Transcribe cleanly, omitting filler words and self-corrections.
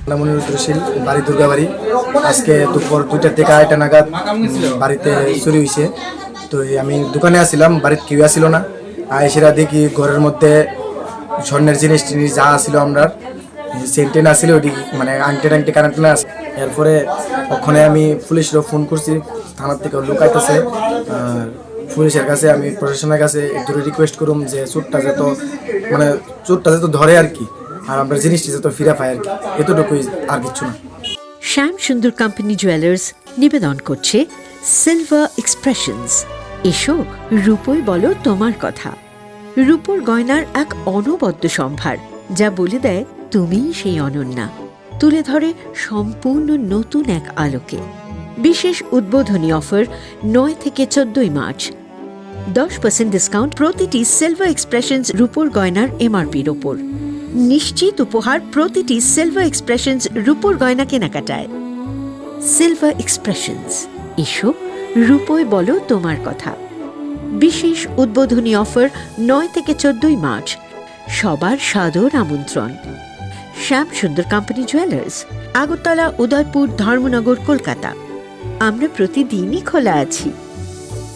মনিরুল তহসিল, বাড়ি দুর্গাবাড়ি। আজকে দুপুর 2টা থেকে 2টা নাগাদ বাড়িতে চুরি হয়েছে। তো আমি দোকানে আসছিলাম, বাড়িতে কেউ আসছিল না। এসেরা দেখি ঘরের মধ্যে স্বর্ণের জিনিস টিনিস যা আসছিল আমরা সেন্টেন আসছিল, ওটি মানে আংটি কারেন্ট না। এরপরে ওখানে আমি পুলিশেরও ফোন করছি, থানার থেকে লুকাইতেছে। পুলিশের কাছে আমি প্রশাসনের কাছে একটু রিকোয়েস্ট করুম যে চোরটা যেত ধরে আর কি, আর আমরা জিনিসটি যত ফিরে পাই আর কি, এতটুকুই, আর কিছু না। শ্যাম সুন্দর কোম্পানি জুয়েলার্স নিবেদন করছে সিলভার এক্সপ্রেশনস। এসো রূপোই বলো তোমার কথা। রূপোর গয়নার এক অনবদ্য সম্ভার, যা বলে দেয় তুমিই সেই অনন্যা, তুলে ধরে সম্পূর্ণ নতুন এক আলোকে। বিশেষ উদ্বোধনী অফার 9 থেকে 14 মার্চ। 10% ডিসকাউন্ট প্রতিটি সিলভার এক্সপ্রেশনস রূপোর গয়নার এমআরপির ওপর। নিশ্চিত উপহার প্রতিটি সিলভার এক্সপ্রেশনস রূপোর গয়না কেনাকাটায়। সিলভার এক্সপ্রেশনস, এসো রূপোয় বলো তোমার কথা। বিশেষ উদ্বোধনী অফার 9 থেকে 14 মার্চ। সবার সাদর আমন্ত্রণ। শ্যাম সুন্দর কোম্পানি জুয়েলার্স, আগরতলা, উদয়পুর, ধর্মনগর, কলকাতা। আমরা প্রতিদিনই খোলা আছি।